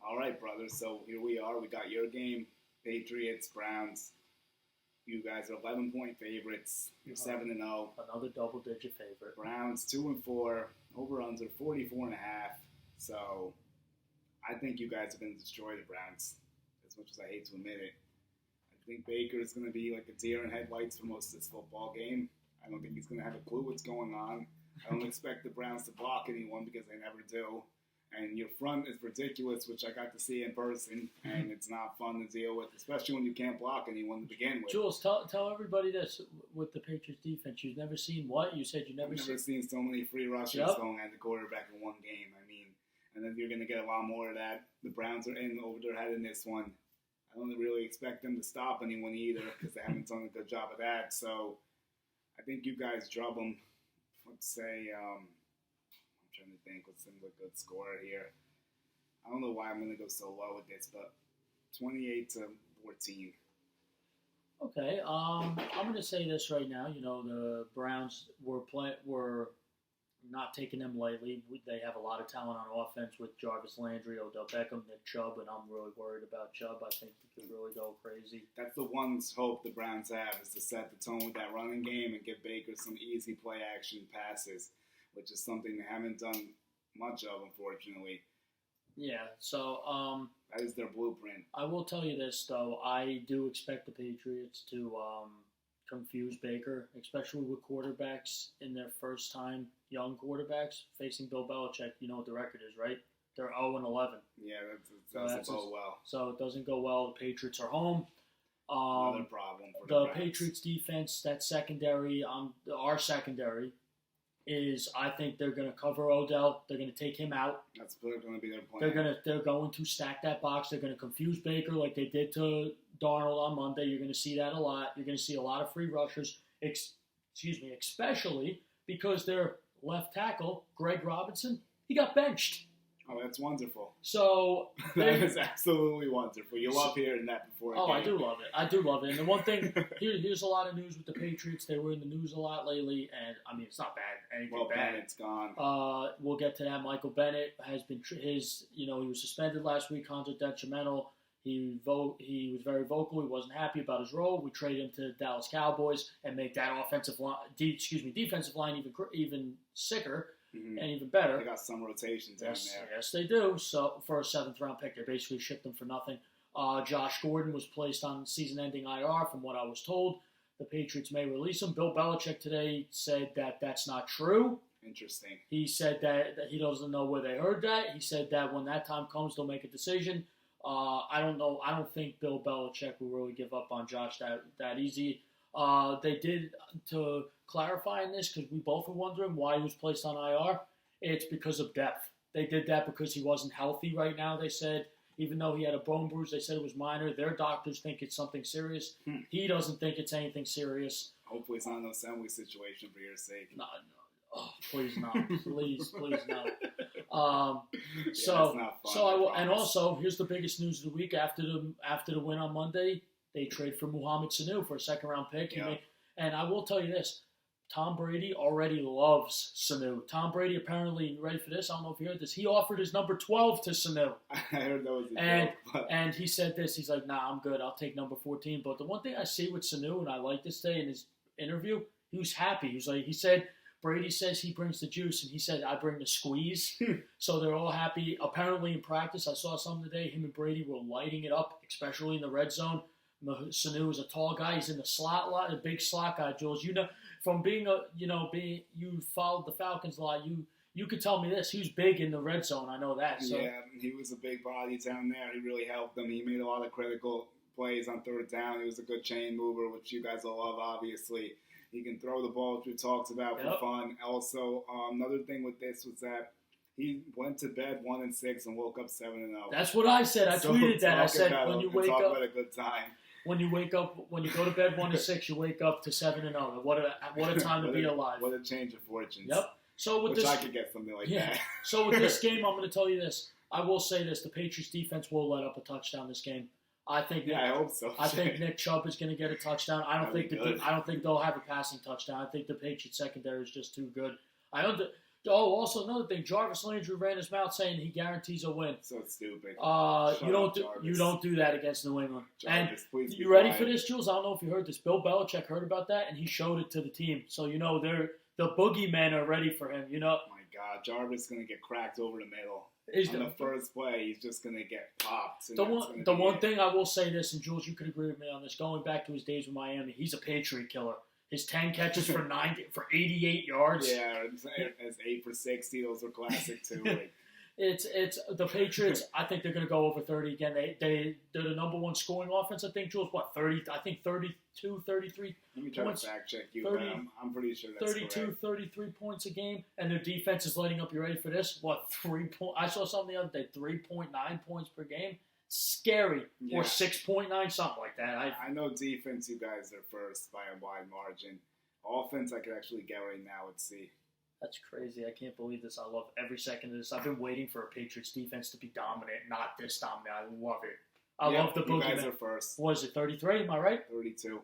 All right, brother. So here we are. We got your game, Patriots, Browns. You guys are 11-point favorites. You're 7-0. Another double-digit favorite. Browns 2-4. Over/under 44.5. So I think you guys are going to destroy the Browns. As much as I hate to admit it, I think Baker is going to be like a deer in headlights for most of this football game. I don't think he's going to have a clue what's going on. I don't expect the Browns to block anyone because they never do. And your front is ridiculous, which I got to see in person, and it's not fun to deal with, especially when you can't block anyone to begin with. Jules, tell everybody this with the Patriots defense. You've never seen what? You said you've never seen so many free rushers going at the quarterback in one game. I mean, and then you're going to get a lot more of that. The Browns are in over their head in this one. I don't really expect them to stop anyone either because they haven't done a good job of that. So I think you guys drub them. Let's say, I'm trying to think what's a good score here. I don't know why I'm going to go so low with this, but 28-14. Okay, I'm going to say this right now. You know, the Browns were not taking them lightly. They have a lot of talent on offense with Jarvis Landry, Odell Beckham, Nick Chubb, and I'm really worried about Chubb. I think he could really go crazy. That's the one hope the Browns have is to set the tone with that running game and give Baker some easy play action passes, which is something they haven't done much of, unfortunately. Yeah, so that is their blueprint. I will tell you this, though. I do expect the Patriots to confuse Baker, especially with quarterbacks in their first time, young quarterbacks, facing Bill Belichick. You know what the record is, right? They're 0-11. Yeah, that doesn't go well. So it doesn't go well. The Patriots are home. Another problem for the Patriots defense, that secondary, our secondary, is I think they're going to cover Odell. They're going to take him out. That's going to be their plan. They're going to stack that box. They're going to confuse Baker like they did to Darnold on Monday. You're going to see that a lot. You're going to see a lot of free rushers, especially because their left tackle, Greg Robinson, he got benched. Oh, that's wonderful. So that is absolutely wonderful. You love hearing that before. I do love it. I do love it. And the one thing, here's a lot of news with the Patriots. They were in the news a lot lately, and I mean it's not bad. Anything bad. Bennett's gone. We'll get to that. Michael Bennett has been he was suspended last week, conduct detrimental. He was very vocal. He wasn't happy about his role. We traded him to the Dallas Cowboys and make that defensive line even sicker. Mm-hmm. And even better. They got some rotations down there. Yes, they do. So for a 7th-round pick, they basically shipped him for nothing. Josh Gordon was placed on season-ending IR, from what I was told. The Patriots may release him. Bill Belichick today said that that's not true. Interesting. He said that he doesn't know where they heard that. He said that when that time comes, they'll make a decision. I don't know. I don't think Bill Belichick will really give up on Josh that easy. They did, to clarify in this, because we both were wondering why he was placed on IR, it's because of depth. They did that because he wasn't healthy right now, they said. Even though he had a bone bruise, they said it was minor. Their doctors think it's something serious. He doesn't think it's anything serious. Hopefully it's not an assembly situation for your sake. No. Oh, please not. please no. And also, here's the biggest news of the week. After the win on Monday, they trade for Mohamed Sanu for a 2nd-round pick. Yeah. And I will tell you this. Tom Brady already loves Sanu. Tom Brady apparently, you ready for this? I don't know if you heard this. He offered his number 12 to Sanu. I heard that was a joke. And he said this. He's like, nah, I'm good. I'll take number 14. But the one thing I see with Sanu, and I like this day in his interview, he was happy. He said, Brady says he brings the juice, and he said, I bring the squeeze. So they're all happy. Apparently in practice, I saw something today, him and Brady were lighting it up, especially in the red zone. Sanu is a tall guy. He's in the slot lot, a big slot guy, Jules. You know, from you followed the Falcons a lot. You could tell me this. He was big in the red zone. I know that. So. Yeah, he was a big body down there. He really helped them. He made a lot of critical plays on 3rd down. He was a good chain mover, which you guys will love, obviously. He can throw the ball, which we talked about for fun. Also, another thing with this was that he went to bed 1-6 and woke up 7-0. That's what I said. I tweeted that. I said when you wake up, about a good time. When you wake up, when you go to bed 1-6, you wake up to 7-0. What a time to be alive! What a change of fortunes. Yep. So with I could get something like that. So with this game, I'm going to tell you this. I will say this: the Patriots defense will let up a touchdown this game. I think. I hope so. I think Nick Chubb is going to get a touchdown. I don't think they'll have a passing touchdown. I think the Patriots secondary is just too good. Oh, also another thing, Jarvis Landry ran his mouth saying he guarantees a win. So stupid. You don't do that against New England. Jarvis, And please you ready quiet. for this, Jules? I don't know if you heard this. Bill Belichick heard about that, and he showed it to the team. So the boogeymen are ready for him. You know. Oh my God, Jarvis is gonna get cracked over the middle. On the first play, he's just gonna get popped. The one thing I will say this, and Jules, you could agree with me on this. Going back to his days with Miami, he's a Patriot killer. His 10 catches for 88 yards. Yeah, as 8 for 60, those are classic too. Like, it's the Patriots. I think they're going to go over 30 again. They're the number one scoring offense. I think, Jules. What 30? I think 32, 33. Let me try points, to fact check you. 30, but I'm pretty sure that's 32, correct. 33 points a game, and their defense is lighting up. You ready for this? What 3 point? I saw something the other day. 3.9 points per game. Scary. Yeah. Or 6.9, something like that. I know defense, you guys are first by a wide margin. Offense, I could actually get right now. Let's see. That's crazy. I can't believe this. I love every second of this. I've been waiting for a Patriots defense to be dominant, not this dominant. I love it. I love the boogeyman. You guys are first. What is it, 33? Am I right? 32.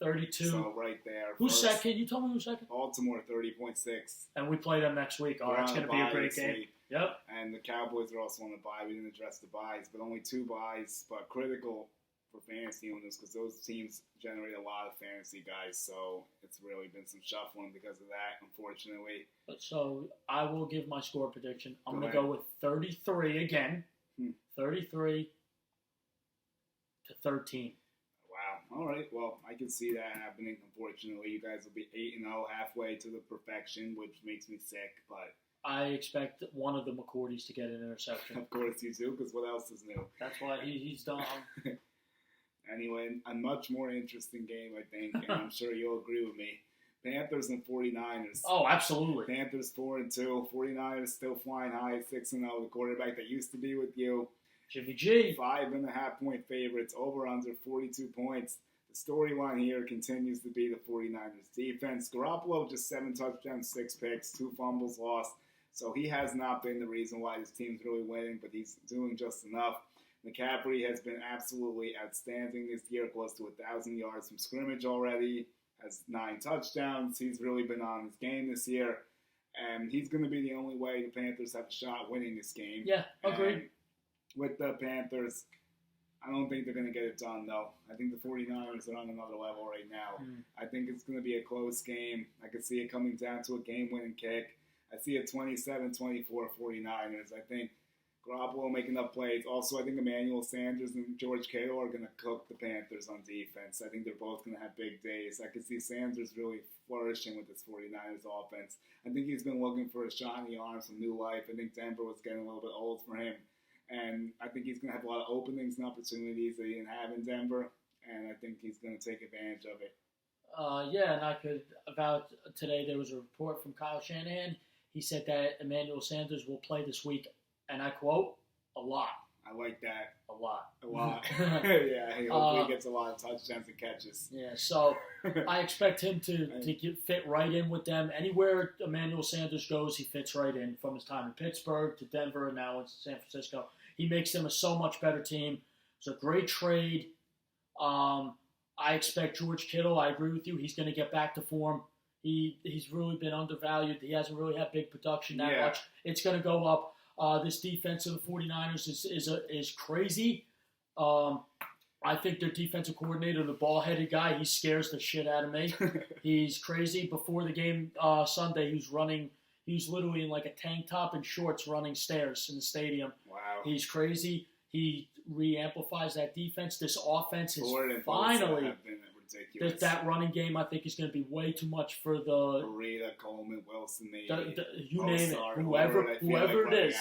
32. So right there. Who's first. second? You tell me who's second? Baltimore, 30.6. And we play them next week. Oh, We're that's on going to a be a bye great this game. week. Yep. And the Cowboys are also on the bye. We didn't address the byes, but only 2 byes, but critical for fantasy owners because those teams generate a lot of fantasy guys. So it's really been some shuffling because of that, unfortunately. So I will give my score prediction. I'm going to ahead. go with 33 again. 33 to 13. Wow. All right. Well, I can see that happening. Unfortunately, you guys will be 8-0, halfway to the perfection, which makes me sick. But I expect one of the McCourties to get an interception. of course you do, because what else is new? That's why he's done. Anyway, a much more interesting game, I think, and I'm sure you'll agree with me. Panthers and 49ers. Oh, absolutely. Panthers 4-2. 49ers still flying high at 6-0. The quarterback that used to be with you. Jimmy G. 5.5 point favorites. Over under 42 points. The storyline here continues to be the 49ers defense. Garoppolo just 7 touchdowns, 6 picks, 2 fumbles lost. So he has not been the reason why this team's really winning, but he's doing just enough. McCaffrey has been absolutely outstanding this year, close to 1,000 yards from scrimmage already, has 9 touchdowns. He's really been on his game this year, and he's going to be the only way the Panthers have a shot winning this game. Yeah, agreed. And with the Panthers, I don't think they're going to get it done, though. I think the 49ers are on another level right now. I think it's going to be a close game. I could see it coming down to a game-winning kick. I see a 27-24 49ers. I think Garoppolo making up plays. Also, I think Emmanuel Sanders and George Kittle are going to cook the Panthers on defense. I think they're both going to have big days. I can see Sanders really flourishing with this 49ers offense. I think he's been looking for a shot in the arm, some new life. I think Denver was getting a little bit old for him. And I think he's going to have a lot of openings and opportunities that he didn't have in Denver. And I think he's going to take advantage of it. And about today there was a report from Kyle Shanahan. He said that Emmanuel Sanders will play this week, and I quote, a lot. I like that. A lot. A lot. Yeah, he hopefully gets a lot of touchdowns and catches. Yeah, so I expect him to fit right in with them. Anywhere Emmanuel Sanders goes, he fits right in. From his time in Pittsburgh to Denver and now in San Francisco. He makes them a so much better team. It's a great trade. I expect George Kittle, I agree with you, he's going to get back to form. He's really been undervalued. He hasn't really had big production that much. It's going to go up. This defense of the 49ers is crazy. I think their defensive coordinator, the ball-headed guy, he scares the shit out of me. He's crazy. Before the game Sunday, he was literally in like a tank top and shorts running stairs in the stadium. Wow. He's crazy. He re-amplifies that defense. This offense is finally ridiculous. That running game, I think, is going to be way too much for the Burita, Coleman, Wilson, you name it, whoever it is.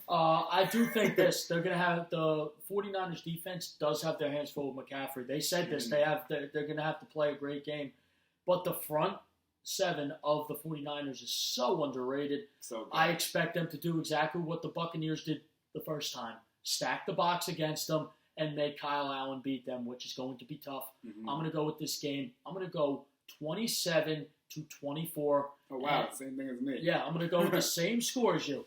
I do think this. They're going to have the 49ers defense does have their hands full with McCaffrey. They said this. They're going to have to play a great game, but the front 7 of the 49ers is so underrated. So I expect them to do exactly what the Buccaneers did the first time: stack the box against them and make Kyle Allen beat them, which is going to be tough. I'm going to go with this game. I'm going to go 27-24. Oh, wow. Same thing as me. Yeah, I'm going to go with the same score as you.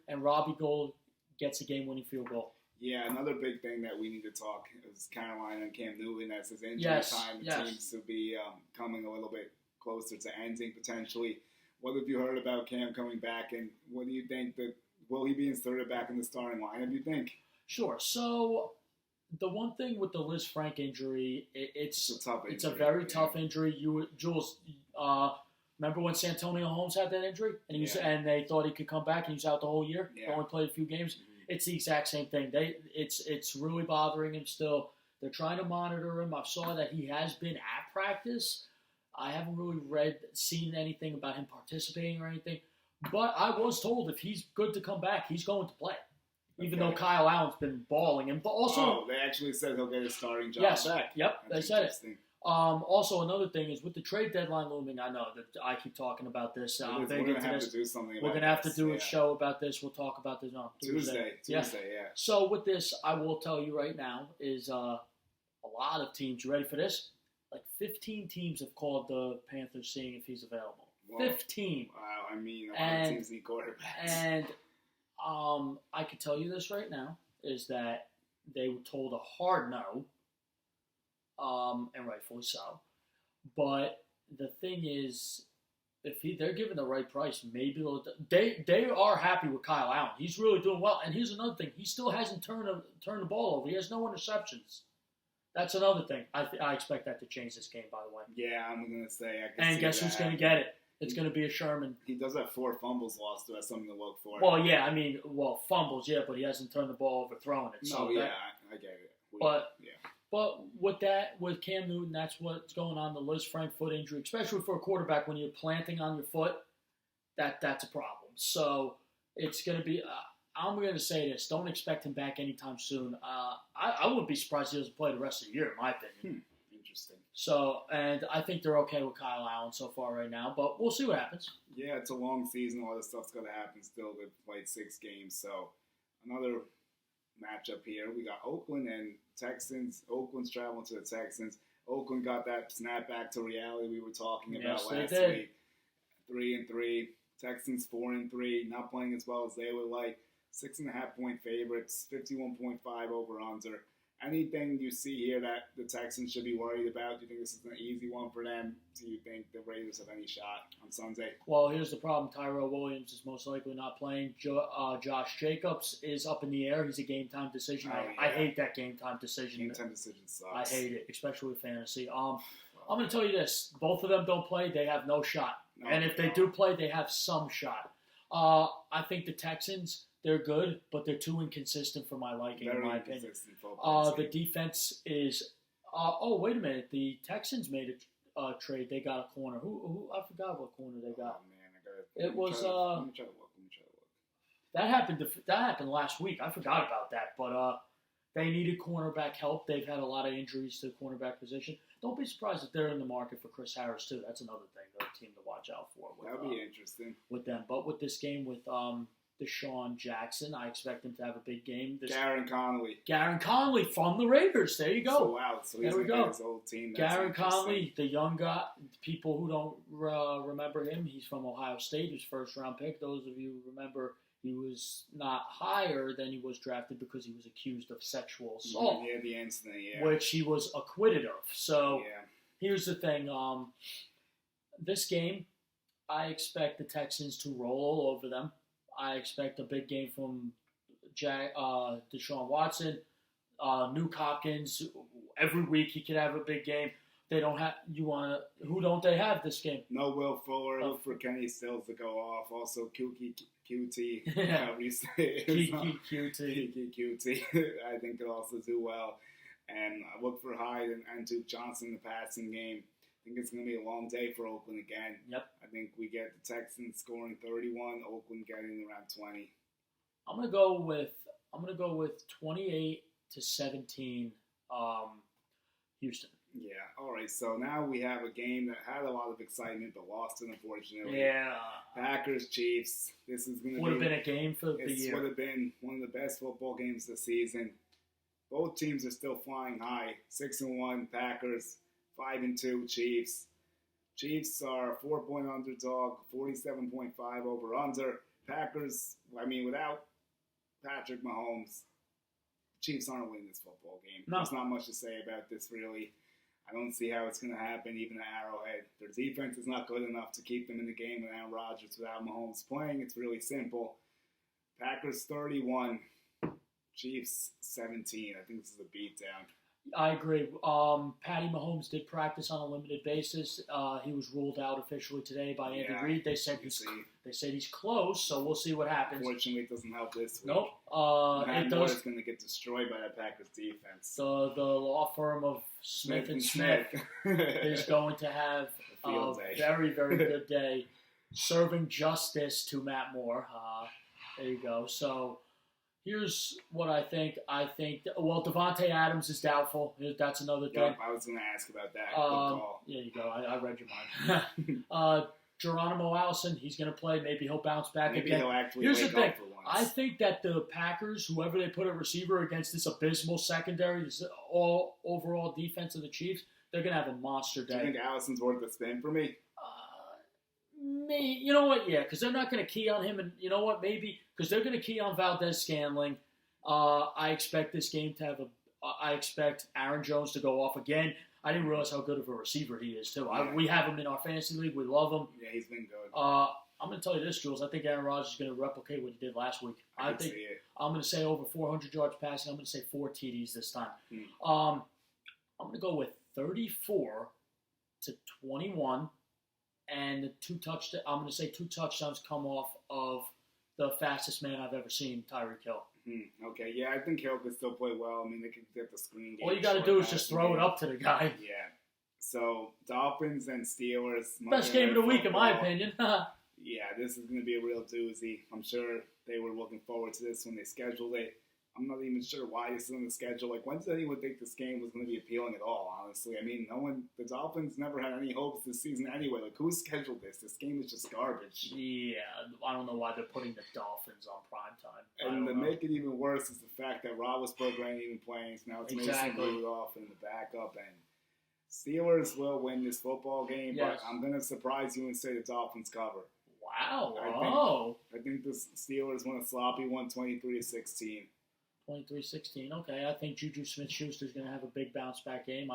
And Robbie Gould gets a game-winning field goal. Yeah, another big thing that we need to talk is Carolina and Cam Newton. As his injury time seems to be coming a little bit closer to ending, potentially. What have you heard about Cam coming back, and what do you think that will he be inserted back in the starting lineup? You think? Sure. So the one thing with the Liz Frank injury, it's a tough injury. It's a very tough injury. Jules, remember when Santonio Holmes had that injury, and and they thought he could come back, and he was out the whole year. Yeah. Only played a few games. Mm-hmm. It's the exact same thing. It's really bothering him still. They're trying to monitor him. I saw that he has been at practice. I haven't really seen anything about him participating or anything. But I was told if he's good to come back, he's going to play. Even though Kyle Allen's been balling him. But also, they actually said he'll get his starting job back. Yep, That's they said it. Also, another thing is with the trade deadline looming, I know that I keep talking about this. We're going to have to do something about this. We're going to have to do a show about this. We'll talk about this on Tuesday, yeah. So with this, I will tell you right now is a lot of teams. You ready for this? Like 15 teams have called the Panthers seeing if he's available. Whoa. 15. Wow, I mean, a lot of teams need quarterbacks. And I can tell you this right now, is that they were told a hard no, and rightfully so. But the thing is, if they're given the right price, maybe they are happy with Kyle Allen. He's really doing well. And here's another thing. He still hasn't turned the ball over. He has no interceptions. That's another thing. I expect that to change this game, by the way. Yeah, I'm going to say. And guess who's going to get it? It's going to be a Sherman. He does have 4 fumbles lost, so that's something to look for. Well, yeah, I mean, fumbles, yeah, but he hasn't turned the ball over throwing it. No, yeah, I get it. But with Cam Newton, that's what's going on, the Liz Frank foot injury, especially for a quarterback when you're planting on your foot, that's a problem. So it's going to be, I'm going to say this, don't expect him back anytime soon. I wouldn't be surprised if he doesn't play the rest of the year, in my opinion. Interesting. So, and I think they're okay with Kyle Allen so far right now, but we'll see what happens. Yeah, it's a long season. All this stuff's going to happen still. They've played 6 games. So, another matchup here. We got Oakland and Texans. Oakland's traveling to the Texans. Oakland got that snap back to reality we were talking about last week. 3-3. Texans 4-3. Not playing as well as they would like. 6.5-point favorites. 51.5 over/under. Anything you see here that the Texans should be worried about? Do you think this is an easy one for them? Do you think the Raiders have any shot on Sunday? Well, here's the problem. Tyrell Williams is most likely not playing. Josh Jacobs is up in the air. He's a game-time decision. I hate that game-time decision. Game-time decision sucks. I hate it, especially with fantasy. I'm going to tell you this. Both of them don't play. They have no shot. And if they do play, they have some shot. I think the Texans... They're good, but they're too inconsistent for my liking, in my opinion. The defense is. Wait a minute. The Texans made a trade. They got a corner. Who? I forgot what corner they got. Oh man, Let me try to look. That happened last week. I forgot about that, but they needed cornerback help. They've had a lot of injuries to the cornerback position. Don't be surprised if they're in the market for Chris Harris too. That's another thing, another team to watch out for. That'd be interesting with them. But with this game with Deshaun Jackson, I expect him to have a big game. Garen Conley from the Raiders. There you go. So, wow. So he's going his old team. Garen Conley, the young guy. People who don't remember him, he's from Ohio State. He was first-round pick. Those of you who remember, he was not higher than he was drafted because he was accused of sexual assault. Yeah, the incident, which he was acquitted of. So here's the thing. This game, I expect the Texans to roll all over them. I expect a big game from Deshaun Watson, Nuke Hopkins. Every week he could have a big game. They don't have. Who don't they have this game? No Will Fuller. Look for Kenny Stills to go off. Also QT. QT. I think could also do well. And I look for Hyde and Duke Johnson in the passing game. I think it's going to be a long day for Oakland again. Yep. I think we get the Texans scoring 31, Oakland getting around 20. I'm going to go with 28-17 Houston. Yeah. All right. So now we have a game that had a lot of excitement but lost it, unfortunately. Yeah. Packers Chiefs. This is going to would have been a game for the year. This would have been one of the best football games of the season. Both teams are still flying high. 6-1 Packers. 5-2 Chiefs. Chiefs are a 4-point underdog, 47.5 over/under. Packers, without Patrick Mahomes, Chiefs aren't winning this football game. No. There's not much to say about this, really. I don't see how it's going to happen even at Arrowhead. Their defense is not good enough to keep them in the game with Aaron Rodgers without Mahomes playing. It's really simple. Packers 31, Chiefs 17. I think this is a beatdown. I agree. Patty Mahomes did practice on a limited basis. He was ruled out officially today by Andy Reid. They said he's close, so we'll see what happens. Unfortunately, it doesn't help this week. Nope. Matt Moore is going to get destroyed by that Packers defense. The law firm of Smith & Smith is going to have a very, very good day serving justice to Matt Moore. There you go. So here's what I think. Devontae Adams is doubtful. That's another thing. Yep, I was going to ask about that. Good call. There you go. I read your mind. Geronimo Allison, he's going to play. Maybe he'll bounce back Maybe again. He'll actually Here's the wake thing. up for once. I think that the Packers, whoever they put at receiver against this abysmal secondary, this all overall defense of the Chiefs, they're going to have a monster day. Do you think Allison's worth a spin for me? You know what? Yeah, because they're not going to key on him, and you know what? Maybe because they're going to key on Valdez-Scantling. I expect this game to have I expect Aaron Jones to go off again. I didn't realize how good of a receiver he is too. Yeah. We have him in our fantasy league. We love him. Yeah, he's been good. I'm going to tell you this, Jules. I think Aaron Rodgers is going to replicate what he did last week. I think see it. I'm going to say over 400 yards passing. I'm going to say 4 TDs this time. I'm going to go with 34 to 21. And I'm going to say 2 touchdowns come off of the fastest man I've ever seen, Tyreek Hill. Okay, yeah, I think Hill could still play well. I mean, they could get the screen game. All you got to do is just throw it up to the guy. Yeah. So, Dolphins and Steelers. Best game of the week, in my opinion. Yeah, this is going to be a real doozy. I'm sure they were looking forward to this when they scheduled it. I'm not even sure why this is on the schedule. Like, when did anyone think this game was going to be appealing at all, honestly? I mean, the Dolphins never had any hopes this season anyway. Like, who scheduled this? This game is just garbage. Yeah, I don't know why they're putting the Dolphins on primetime. And to make it even worse is the fact that Roethlisberger ain't even playing. So now it's Mason Rudolph in the backup. And Steelers will win this football game, but I'm going to surprise you and say the Dolphins cover. Wow. I think the Steelers won a sloppy one, 23-16. 23-16. Okay, I think Juju Smith-Schuster is going to have a big bounce-back game.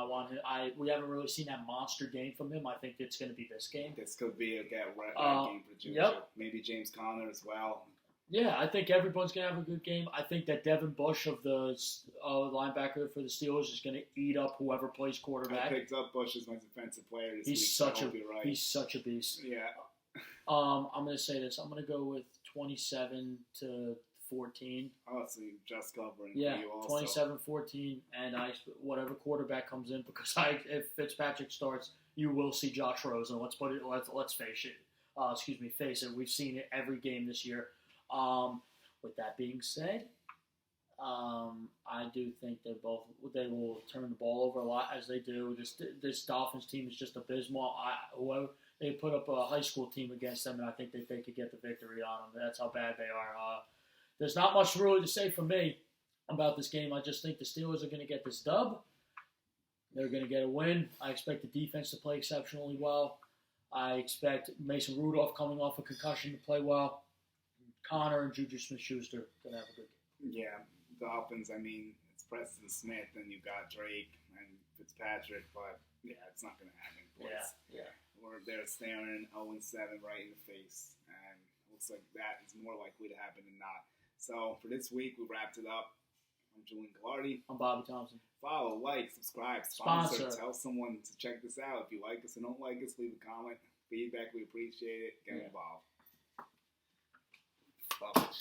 We haven't really seen that monster game from him. I think it's going to be this game. This could be a game for Juju. Yep. Maybe James Conner as well. Yeah, I think everyone's going to have a good game. I think that Devin Bush of the linebacker for the Steelers is going to eat up whoever plays quarterback. I picked up Bush as my defensive player this week. He's such a beast. Yeah. I'm going to say this. I'm going to go with 27 to 14. Oh, so you're just covering. Yeah, you also. 27-14, and whatever quarterback comes in, because if Fitzpatrick starts, you will see Josh Rosen. Let's face it. We've seen it every game this year. With that being said, I do think they will turn the ball over a lot as they do. This Dolphins team is just abysmal. Whoever they put up a high school team against them, and I think that they could get the victory on them. That's how bad they are. There's not much really to say from me about this game. I just think the Steelers are going to get this dub. They're going to get a win. I expect the defense to play exceptionally well. I expect Mason Rudolph coming off a concussion to play well. Connor and Juju Smith-Schuster going to have a good game. Yeah, Dolphins, I mean, it's Preston Smith and you've got Drake and Fitzpatrick, but yeah, it's not going to happen. Yeah. They're staring 0-7 right in the face, and it looks like that is more likely to happen than not. So, for this week, we wrapped it up. I'm Julian Gallardi. I'm Bobby Thompson. Follow, like, subscribe, sponsor. Tell someone to check this out. If you like us or don't like us, leave a comment. Feedback, we appreciate it. Get involved. Love it.